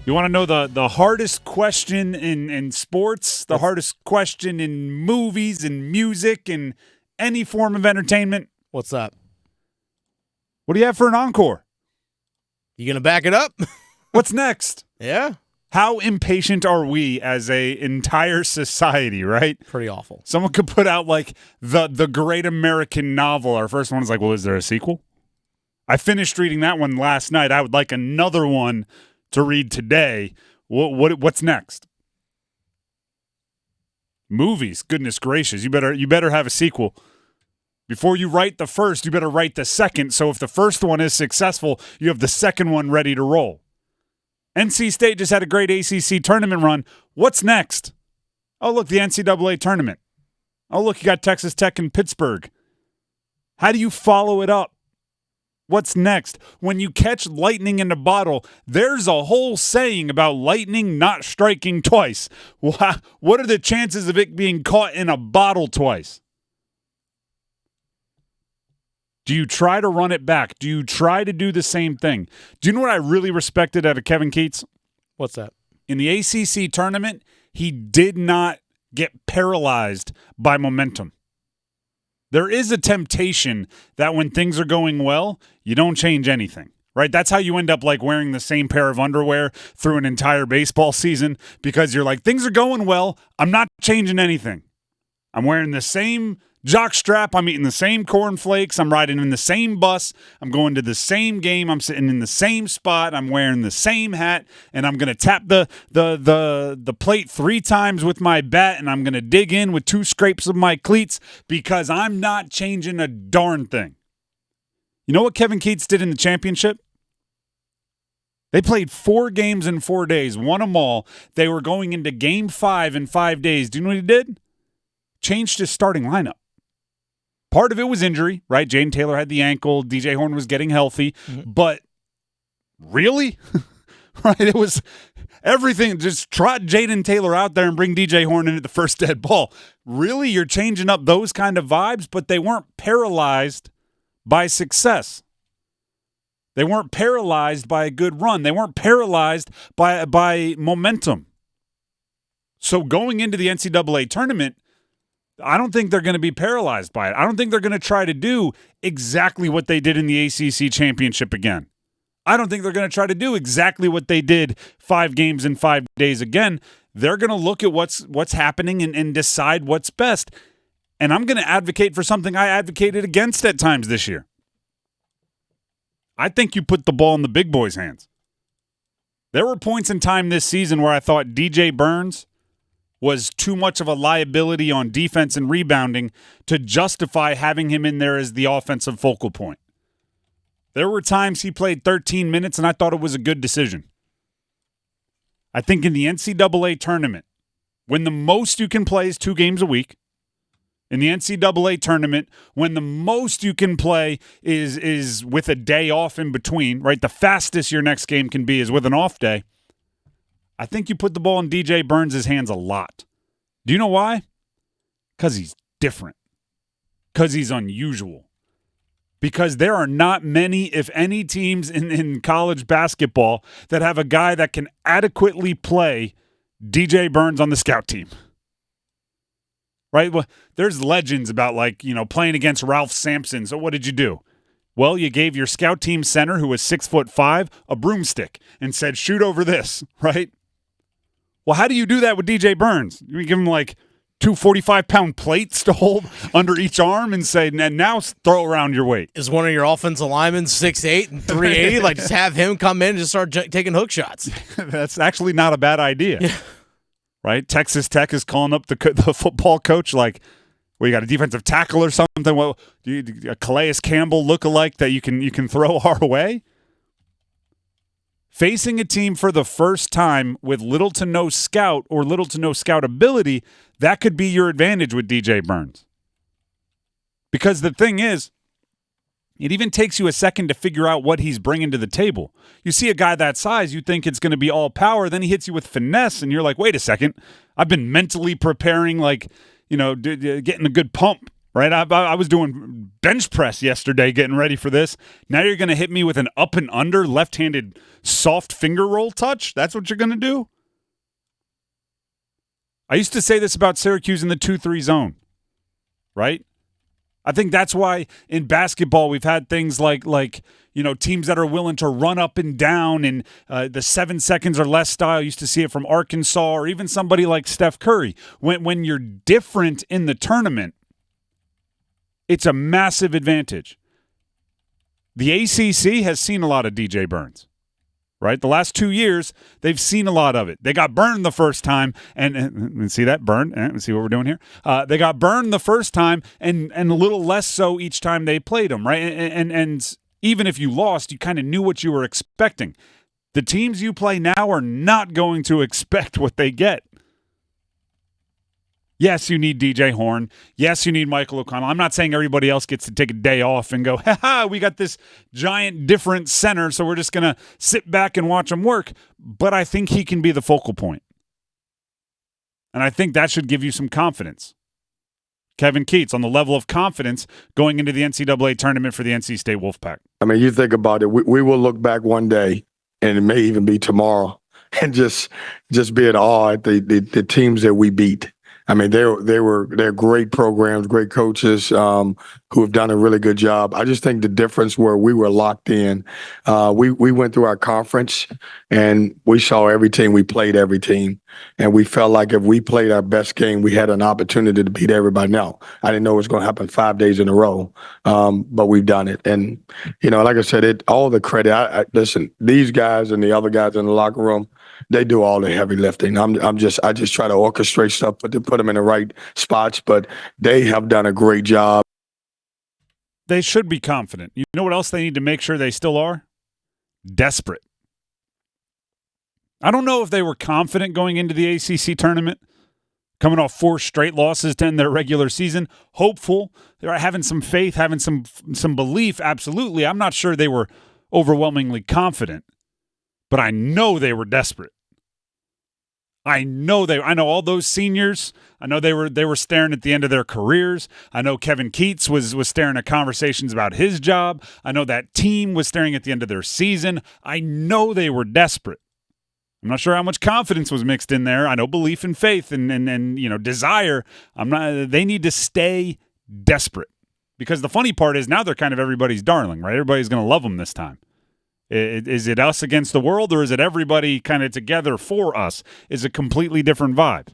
You want to know the hardest question in sports, the hardest question in movies and music and any form of entertainment? What's up? What do you have for an encore? You gonna back it up? What's next? Yeah. How impatient are we as a entire society, right? Pretty awful. Someone could put out like the great American novel. Our first one is like, well, is there a sequel? I finished reading that one last night. I would like another one to read today. What's next? Movies, goodness gracious. You better have a sequel. Before you write the first, you better write the second. So if the first one is successful, you have the second one ready to roll. NC State just had a great ACC tournament run. What's next? Oh, look, the NCAA Tournament. Oh, look, you got Texas Tech and Pittsburgh. How do you follow it up? What's next? When you catch lightning in a bottle, there's a whole saying about lightning not striking twice. What are the chances of it being caught in a bottle twice? Do you try to run it back? Do you try to do the same thing? Do you know what I really respected out of Kevin Keatts? What's that? In the ACC tournament, he did not get paralyzed by momentum. There is a temptation that when things are going well, you don't change anything, right? That's how you end up like wearing the same pair of underwear through an entire baseball season because you're like, things are going well. I'm not changing anything. I'm wearing the same jock strap. I'm eating the same cornflakes. I'm riding in the same bus. I'm going to the same game. I'm sitting in the same spot. I'm wearing the same hat, and I'm going to tap the plate 3 times with my bat, and I'm going to dig in with 2 scrapes of my cleats because I'm not changing a darn thing. You know what Kevin Keatts did in the championship? They played 4 games in 4 days, won them all. They were going into game 5 in 5 days. Do you know what he did? Changed his starting lineup. Part of it was injury, right? Jaden Taylor had the ankle. DJ Horn was getting healthy. Mm-hmm. But really? Right? It was everything. Just trot Jaden Taylor out there and bring DJ Horn in at the first dead ball. Really? You're changing up those kind of vibes, but they weren't paralyzed by success. They weren't paralyzed by a good run. They weren't paralyzed by momentum. So going into the NCAA tournament, I don't think they're going to be paralyzed by it. I don't think they're going to try to do exactly what they did in the ACC championship again. I don't think they're going to try to do exactly what they did 5 games in 5 days again. They're going to look at what's happening and decide what's best. And I'm going to advocate for something I advocated against at times this year. I think you put the ball in the big boys' hands. There were points in time this season where I thought DJ Burns was too much of a liability on defense and rebounding to justify having him in there as the offensive focal point. There were times he played 13 minutes, and I thought it was a good decision. I think in the NCAA tournament, when the most you can play is 2 games a week, in the NCAA tournament, when the most you can play is with a day off in between, right? The fastest your next game can be is with an off day. I think you put the ball in DJ Burns' hands a lot. Do you know why? Because he's different. Because he's unusual. Because there are not many, if any, teams in college basketball that have a guy that can adequately play DJ Burns on the scout team. Right? Well, there's legends about, like, you know, playing against Ralph Sampson. So what did you do? Well, you gave your scout team center, who was 6'5", a broomstick and said, shoot over this, right? Well, how do you do that with DJ Burns? You give him like 2 45-pound plates to hold under each arm and say, and now throw around your weight. Is one of your offensive linemen 6'8" and 380? Like, just have him come in and just start taking hook shots. That's actually not a bad idea. Yeah. Right? Texas Tech is calling up the football coach like, well, you got a defensive tackle or something. Well, a Calais Campbell lookalike that you can throw our way? Facing a team for the first time with little to no scout or little to no scout ability, that could be your advantage with DJ Burns. Because the thing is, it even takes you a second to figure out what he's bringing to the table. You see a guy that size, you think it's going to be all power, then he hits you with finesse, and you're like, wait a second, I've been mentally preparing, like, you know, getting a good pump, right? I was doing bench press yesterday getting ready for this. Now you're going to hit me with an up and under left-handed soft finger roll touch? That's what you're going to do? I used to say this about Syracuse in the 2-3 zone, right? I think that's why in basketball we've had things like teams that are willing to run up and down in the 7 seconds or less style. Used to see it from Arkansas or even somebody like Steph Curry. When you're different in the tournament, it's a massive advantage. The ACC has seen a lot of DJ Burns. Right? The last 2 years, they've seen a lot of it. They got burned the first time, and see that? Burn? See what we're doing here? They got burned the first time, and a little less so each time they played them, right? And even if you lost, you kind of knew what you were expecting. The teams you play now are not going to expect what they get. Yes, you need DJ Horn. Yes, you need Michael O'Connell. I'm not saying everybody else gets to take a day off and go, we got this giant different center, so we're just going to sit back and watch him work. But I think he can be the focal point. And I think that should give you some confidence. Kevin Keats on the level of confidence going into the NCAA tournament for the NC State Wolfpack. I mean, you think about it. We will look back one day, and it may even be tomorrow, and just be in awe at the teams that we beat. I mean, they're great programs, great coaches who have done a really good job. I just think the difference where we were locked in, we went through our conference and we saw every team. We played every team, and we felt like if we played our best game, we had an opportunity to beat everybody. Now, I didn't know it was going to happen 5 days in a row, but we've done it. And like I said, all the credit. Listen, these guys and the other guys in the locker room, they do all the heavy lifting. I just try to orchestrate stuff, put them in the right spots, but they have done a great job. They should be confident. You know what else they need to make sure they still are? Desperate. I don't know if they were confident going into the ACC tournament, coming off 4 straight losses to end their regular season. Hopeful. They're having some faith, having some belief, absolutely. I'm not sure they were overwhelmingly confident, but I know they were desperate. I know all those seniors. I know they were staring at the end of their careers. I know Kevin Keats was staring at conversations about his job. I know that team was staring at the end of their season. I know they were desperate. I'm not sure how much confidence was mixed in there. I know belief and faith and desire. They need to stay desperate, because the funny part is now they're kind of everybody's darling, right? Everybody's going to love them this time. Is it us against the world, or is it everybody kind of together for us? Is a completely different vibe.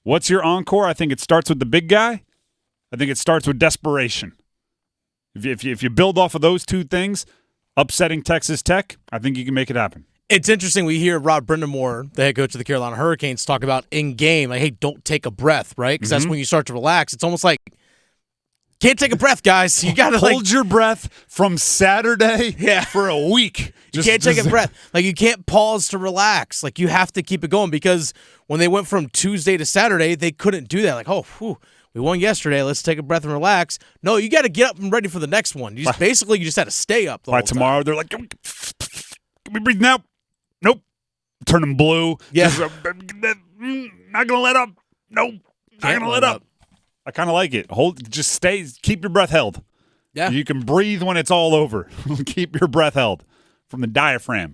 What's your encore? I think it starts with the big guy. I think it starts with desperation. If you build off of those two things, upsetting Texas Tech, I think you can make it happen. It's interesting. We hear Rod Brindamore, the head coach of the Carolina Hurricanes, talk about in game, like, hey, don't take a breath, right? Because that's when you start to relax. It's almost like, can't take a breath, guys. You got to hold your breath from Saturday for a week. You can't take a breath. Like, you can't pause to relax. Like, you have to keep it going, because when they went from Tuesday to Saturday, they couldn't do that. Like, we won yesterday. Let's take a breath and relax. No, you got to get up and ready for the next one. You just had to stay up the whole time. Tomorrow, they're like, can we breathe now? Nope. Turn them blue. Yeah. Not going to let up. Nope. Not going to let up. I kind of like it. Keep your breath held. Yeah. You can breathe when it's all over. Keep your breath held from the diaphragm.